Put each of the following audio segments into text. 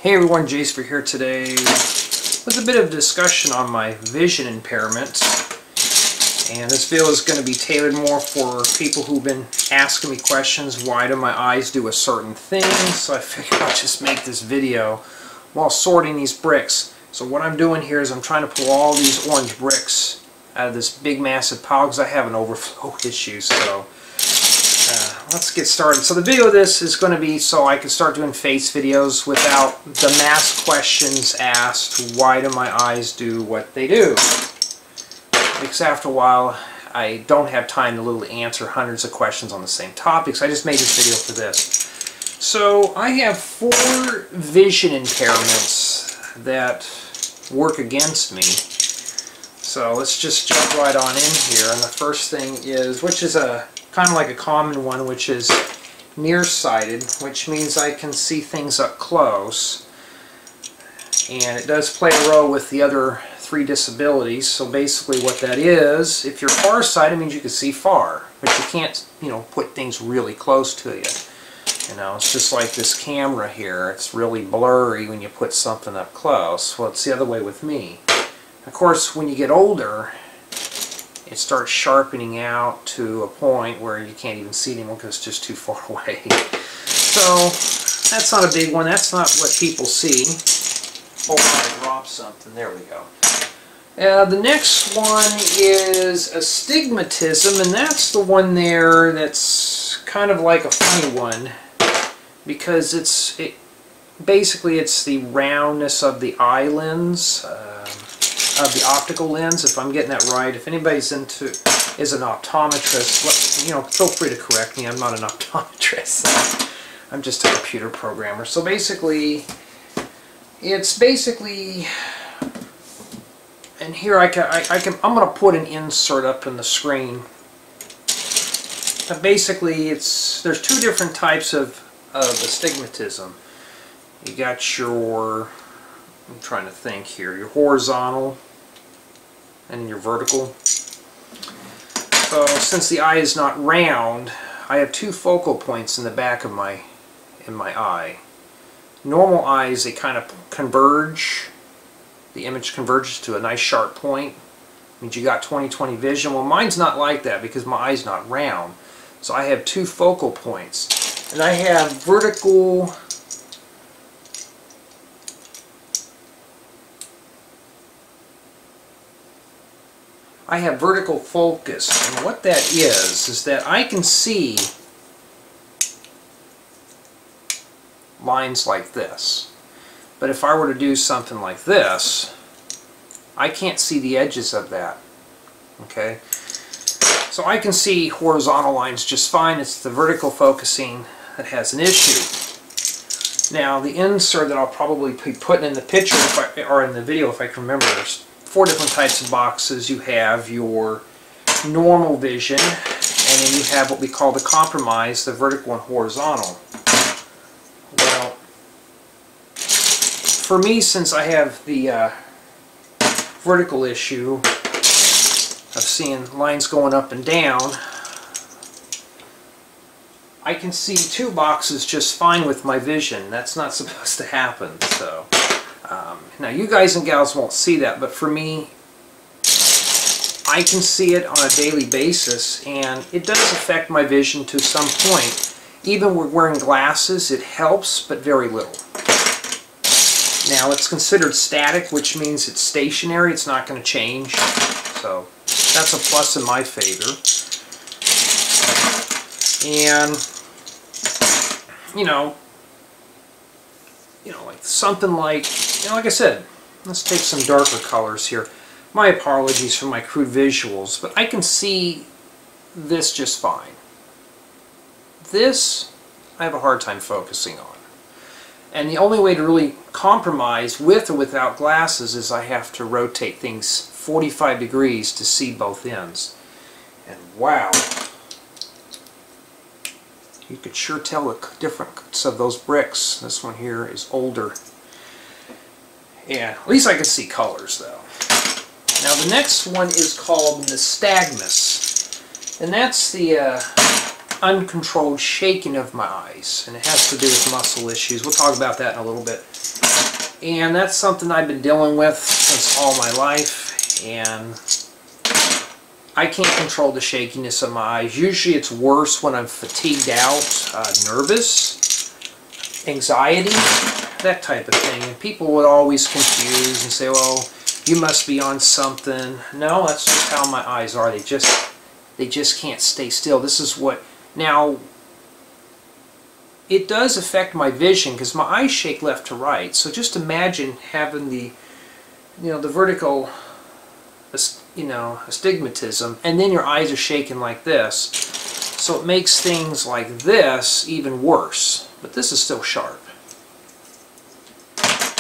Hey everyone, Jace here today with a bit of discussion on my vision impairment. And this video is going to be tailored more for people who've been asking me questions, why do my eyes do a certain thing? So I figured I'll just make this video while sorting these bricks. So what I'm doing here is I'm trying to pull all these orange bricks out of this big massive pile because I have an overflow issue. So let's get started. So the video of this is going to be so I can start doing face videos without the mass questions asked, why do my eyes do what they do? Because after a while I don't have time to literally answer hundreds of questions on the same topics. I just made this video for this. So I have 4 vision impairments that work against me. So let's just jump right on in here. And the first thing is, which is a kind of like a common one, which is nearsighted, which means I can see things up close. And it does play a role with the other 3 disabilities. So basically what that is, if you're farsighted, it means you can see far, but you can't, put things really close to you. It's just like this camera here. It's really blurry when you put something up close. Well, it's the other way with me. Of course, when you get older, it starts sharpening out to a point where you can't even see it anymore because it's just too far away. So that's not a big one. That's not what people see. Oh, I dropped something. There we go. The next one is Astigmatism, and that's the one there that's kind of like a funny one because basically it's the roundness of the eye lens. Of the optical lens, if I'm getting that right. If anybody's is an optometrist, feel free to correct me. I'm not an optometrist. I'm just a computer programmer. So basically, it's and here I'm going to put an insert up in the screen. But basically, there's 2 different types of astigmatism. You got your, I'm trying to think here, your horizontal and your vertical. So since the eye is not round, I have 2 focal points in the back of my eye. Normal eyes, they kind of converge. The image converges to a nice sharp point. It means you got 20/20 vision. Well, mine's not like that because my eye's not round. So I have 2 focal points. And I have vertical focus, and what that is that I can see lines like this. But if I were to do something like this, I can't see the edges of that. Okay? So I can see horizontal lines just fine. It's the vertical focusing that has an issue. Now, the insert that I'll probably be putting in the picture, or in the video if I can remember, there's 4 different types of boxes. You have your normal vision, and then you have what we call the compromise, the vertical and horizontal. Well, for me, since I have the vertical issue of seeing lines going up and down, I can see 2 boxes just fine with my vision. That's not supposed to happen. So now you guys and gals won't see that, but for me, I can see it on a daily basis, and it does affect my vision to some point. Even with wearing glasses, it helps, but very little. Now it's considered static, which means it's stationary. It's not going to change. So that's a plus in my favor. And like something like, like I said, let's take some darker colors here. My apologies for my crude visuals, but I can see this just fine. This, I have a hard time focusing on. And the only way to really compromise with or without glasses is I have to rotate things 45 degrees to see both ends. And wow, you could sure tell the difference of those bricks. This one here is older. Yeah, at least I can see colors though. Now the next one is called Nystagmus, and that's the uncontrolled shaking of my eyes, and it has to do with muscle issues. We'll talk about that in a little bit. And that's something I've been dealing with since all my life, and I can't control the shakiness of my eyes. Usually it's worse when I'm fatigued out, nervous, anxiety, that type of thing. And people would always confuse and say, well, you must be on something. No, that's just how my eyes are. They just can't stay still. This is what... Now, it does affect my vision because my eyes shake left to right. So just imagine having the, the vertical, astigmatism, and then your eyes are shaking like this. So it makes things like this even worse. But this is still sharp.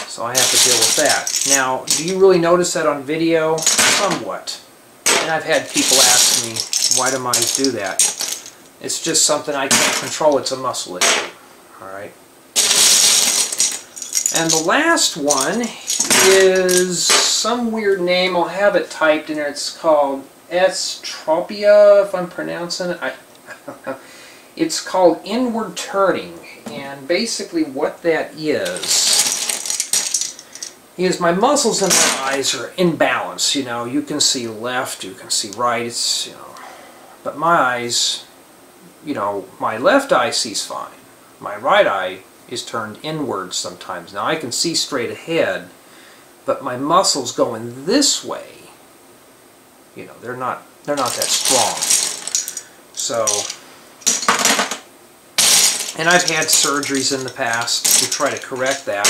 So I have to deal with that. Now, do you really notice that on video? Somewhat. And I've had people ask me, why do my eyes do that? It's just something I can't control. It's a muscle issue. Alright. And the last one is some weird name. I'll have it typed in there. It's called Estropia, if I'm pronouncing it. I don't know. It's called inward turning. And basically what that is my muscles in my eyes are in balance. You can see left, you can see right. It's, but my eyes, my left eye sees fine. My right eye is turned inward sometimes. Now I can see straight ahead, but my muscles going this way, they're not that strong. So, and I've had surgeries in the past to try to correct that.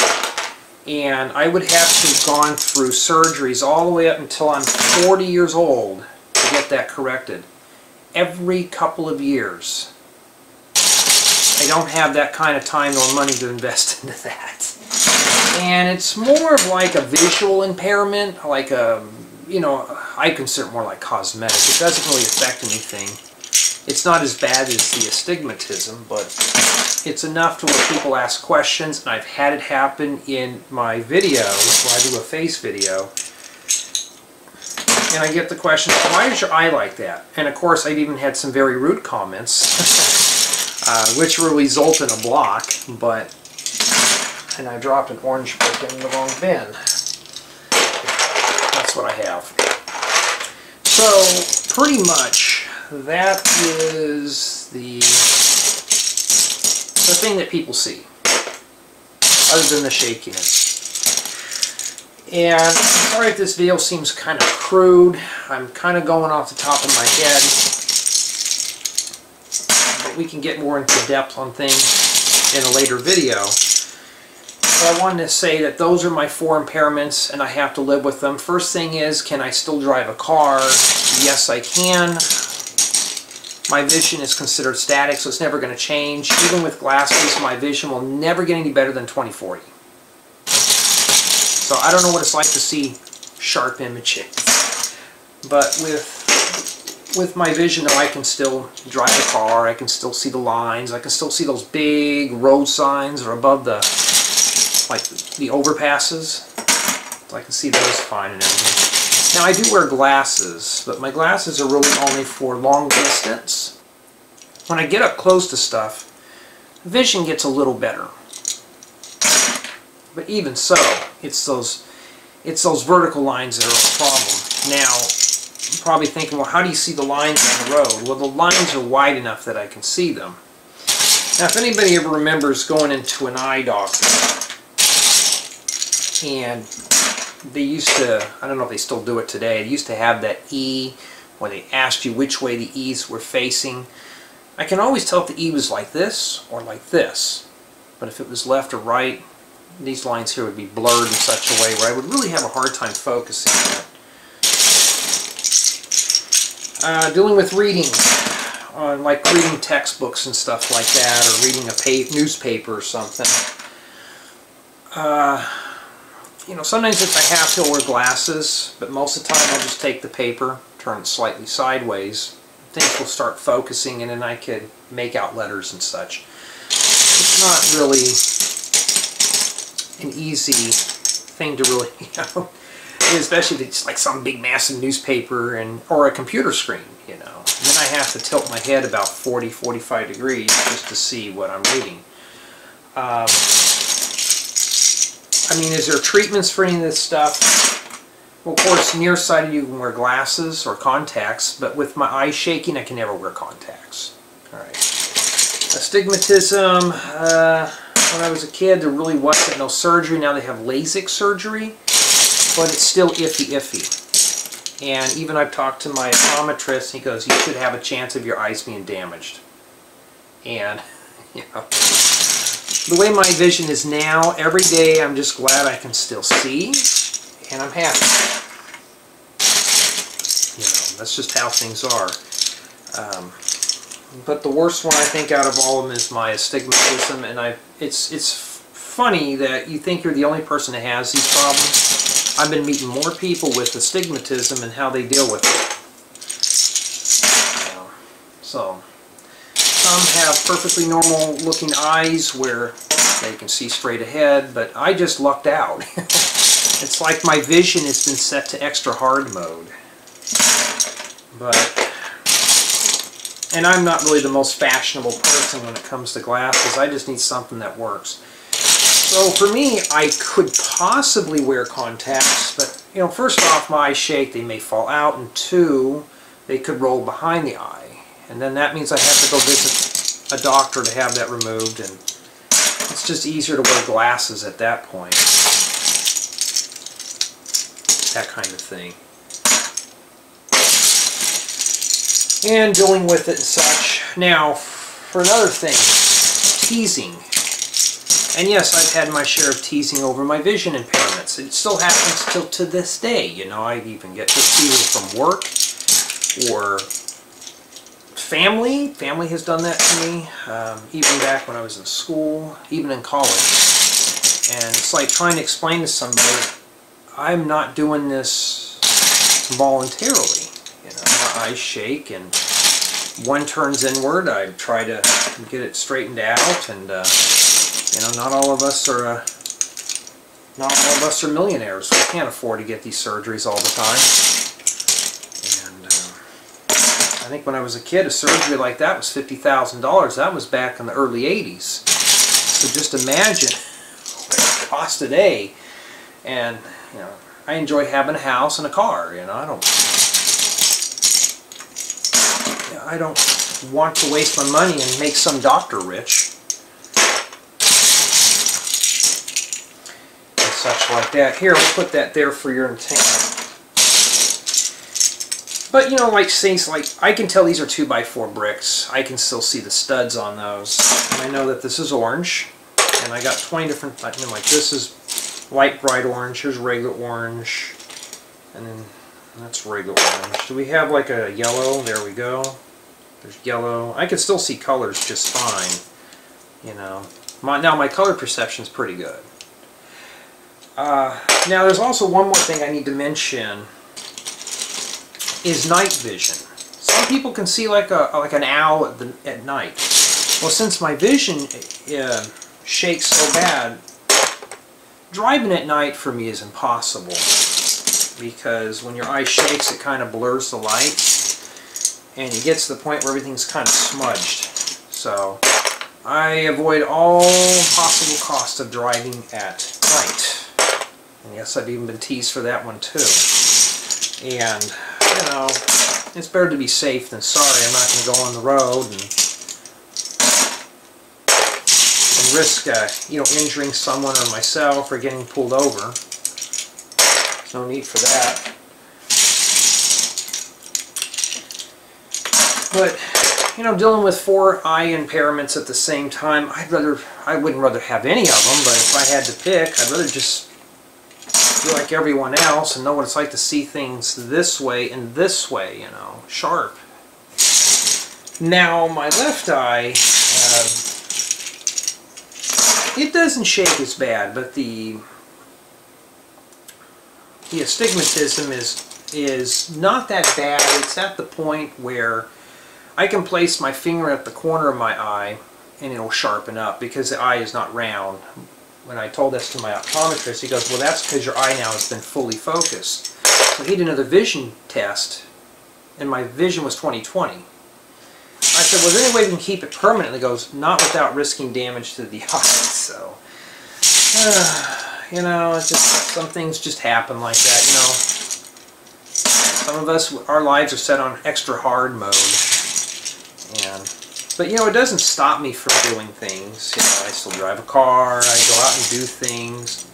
And I would have to have gone through surgeries all the way up until I'm 40 years old to get that corrected. Every couple of years. I don't have that kind of time or money to invest into that. And it's more of like a visual impairment, like a, I consider it more like cosmetic. It doesn't really affect anything. It's not as bad as the astigmatism, but it's enough to where people ask questions, and I've had it happen in my videos, where I do a face video, and I get the question, why is your eye like that? And of course I've even had some very rude comments, which will result in a block, and I dropped an orange book in the wrong bin. That's what I have. So, pretty much, that is the thing that people see, other than the shakiness. And I'm sorry if this video seems kind of crude. I'm kind of going off the top of my head, but we can get more into depth on things in a later video. But I wanted to say that those are my 4 impairments, and I have to live with them. First thing is, can I still drive a car? Yes, I can. My vision is considered static, so it's never going to change. Even with glasses, my vision will never get any better than 20/40. So I don't know what it's like to see sharp images. But with my vision, though, I can still drive a car, I can still see the lines, I can still see those big road signs that are above the, like the overpasses. So I can see those fine and everything. Now I do wear glasses, but my glasses are really only for long distance. When I get up close to stuff, vision gets a little better. But even so, it's those vertical lines that are a problem. Now, you're probably thinking, well, how do you see the lines on the road? Well, the lines are wide enough that I can see them. Now, if anybody ever remembers going into an eye doctor, and they used to, I don't know if they still do it today, they used to have that E where they asked you which way the E's were facing. I can always tell if the E was like this or like this. But if it was left or right, these lines here would be blurred in such a way where I would really have a hard time focusing on it. Dealing with reading, like reading textbooks and stuff like that, or reading a newspaper or something. Sometimes if I have to wear glasses, but most of the time I'll just take the paper, turn it slightly sideways. Things will start focusing, and then I could make out letters and such. It's not really an easy thing to really, especially if it's like some big massive newspaper or a computer screen, And then I have to tilt my head about 40-45 degrees just to see what I'm reading. I mean, is there treatments for any of this stuff? Well, of course, nearsighted you can wear glasses or contacts, but with my eyes shaking, I can never wear contacts. All right. Astigmatism, when I was a kid, there really wasn't no surgery. Now they have LASIK surgery, but it's still iffy. And even I've talked to my optometrist, and he goes, you should have a chance of your eyes being damaged. And, you know, the way my vision is now, every day I'm just glad I can still see, and I'm happy. You know, that's just how things are. But the worst one, I think, out of all of them is my astigmatism, and it's funny that you think you're the only person that has these problems. I've been meeting more people with astigmatism and how they deal with it. So, some have perfectly normal looking eyes where they can see straight ahead, but I just lucked out. It's like my vision has been set to extra hard mode. And I'm not really the most fashionable person when it comes to glasses. I just need something that works. So for me, I could possibly wear contacts, but you know, first off, my eyes shake, they may fall out, and two, they could roll behind the eye. And then that means I have to go visit a doctor to have that removed, and it's just easier to wear glasses at that point. That kind of thing. And dealing with it and such. Now, for another thing, teasing. And yes, I've had my share of teasing over my vision impairments. It still happens till to this day. You know, I even get teasing from work or family. Family has done that to me, even back when I was in school, even in college. And it's like trying to explain to somebody, I'm not doing this voluntarily. You know, my eyes shake and one turns inward. I try to get it straightened out, and you know, not all of us are millionaires. We can't afford to get these surgeries all the time. And I think when I was a kid, a surgery like that was $50,000. That was back in the early 80s. So just imagine what it costs today. And you know, I enjoy having a house and a car. You know, I don't want to waste my money and make some doctor rich. And such like that. Here, we'll put that there for your intent. But, you know, like things like, I can tell these are 2x4 bricks. I can still see the studs on those. And I know that this is orange. And I got 20 different, I mean, like this is light bright orange. Here's regular orange. And then that's regular orange. Do we have like a yellow? There we go. There's yellow. I can still see colors just fine. You know. Now my color perception is pretty good. Now there's also one more thing I need to mention. Is night vision. Some people can see like an owl at night. Well, since my vision shakes so bad, driving at night for me is impossible. Because when your eye shakes, it kind of blurs the lights. And it gets to the point where everything's kind of smudged. So I avoid all possible cost of driving at night. And yes, I've even been teased for that one too. And, you know, it's better to be safe than sorry. I'm not going to go on the road and risk, you know, injuring someone or myself or getting pulled over. There's no need for that. But, you know, dealing with 4 eye impairments at the same time, I wouldn't rather have any of them, but if I had to pick, I'd rather just be like everyone else and know what it's like to see things this way and this way, you know, sharp. Now, my left eye, it doesn't shake as bad, but the astigmatism is not that bad. It's at the point where I can place my finger at the corner of my eye and it'll sharpen up because the eye is not round. When I told this to my optometrist, he goes, well, that's because your eye now has been fully focused. So he did another vision test, and my vision was 20/20. I said, well, is there any way we can keep it permanent? And he goes, not without risking damage to the eye. So, You know, it's just, some things just happen like that, you know. Some of us, our lives are set on extra hard mode. But you know, it doesn't stop me from doing things. You know, I still drive a car, I go out and do things.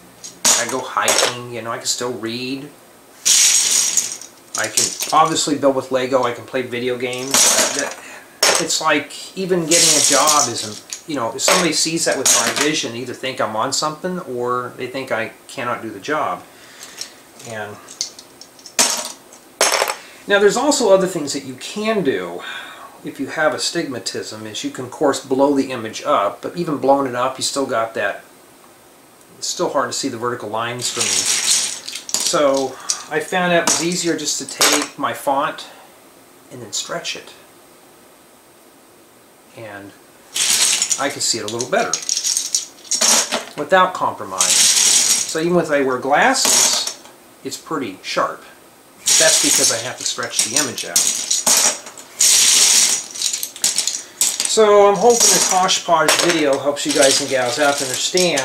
I go hiking, you know, I can still read. I can obviously build with Lego, I can play video games. It's like even getting a job isn't, you know, if somebody sees that with my vision, they either think I'm on something or they think I cannot do the job. And now there's also other things that you can do if you have astigmatism, is you can of course blow the image up, but even blowing it up you still got that, it's still hard to see the vertical lines for me. So I found out it was easier just to take my font and then stretch it. And I can see it a little better without compromise. So even if I wear glasses, it's pretty sharp. That's because I have to stretch the image out. So I'm hoping this hodgepodge video helps you guys and gals out to understand.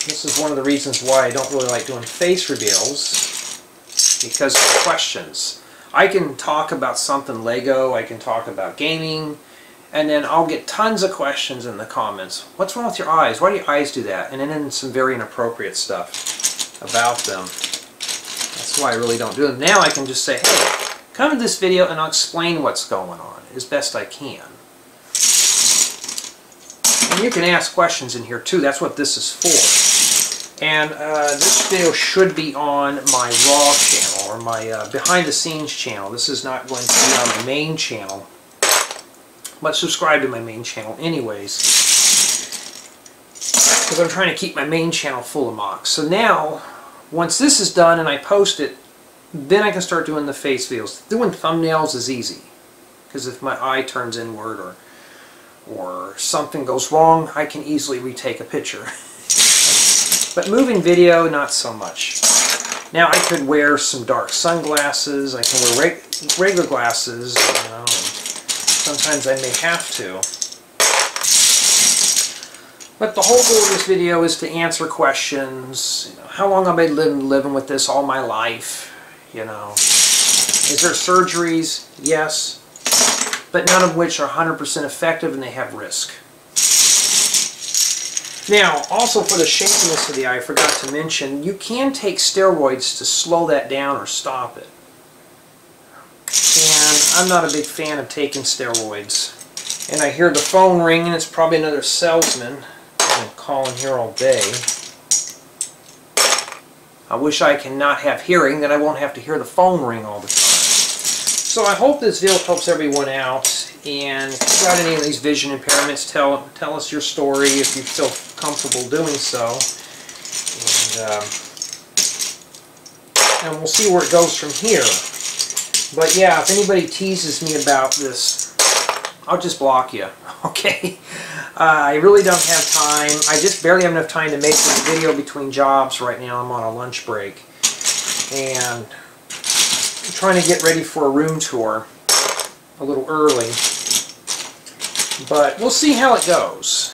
This is one of the reasons why I don't really like doing face reveals, because of the questions. I can talk about something Lego, I can talk about gaming, and then I'll get tons of questions in the comments. What's wrong with your eyes? Why do your eyes do that? And then some very inappropriate stuff about them. That's why I really don't do them. Now I can just say, hey, come to this video and I'll explain what's going on as best I can. And you can ask questions in here too. That's what this is for. And this video should be on my Raw channel, or my behind the scenes channel. This is not going to be on my main channel. But subscribe to my main channel anyways, because I'm trying to keep my main channel full of mocks. So now, once this is done and I post it, then I can start doing the face videos. Doing thumbnails is easy, because if my eye turns inward or something goes wrong, I can easily retake a picture. But moving video, not so much. Now I could wear some dark sunglasses, I can wear regular glasses, you know, sometimes I may have to. But the whole goal of this video is to answer questions. You know, how long have I been living with this all my life? You know, is there surgeries? Yes, but none of which are 100% effective and they have risk. Now, also for the shakiness of the eye, I forgot to mention, you can take steroids to slow that down or stop it. And I'm not a big fan of taking steroids. And I hear the phone ringing. It's probably another salesman. I've been calling here all day. I wish I can not have hearing, then I won't have to hear the phone ring all the time. So I hope this video helps everyone out. And if you've got any of these vision impairments, tell us your story if you feel comfortable doing so. And we'll see where it goes from here. But yeah, if anybody teases me about this, I'll just block you, okay? I really don't have time. I just barely have enough time to make this video between jobs right now. I'm on a lunch break. And I'm trying to get ready for a room tour a little early. But we'll see how it goes.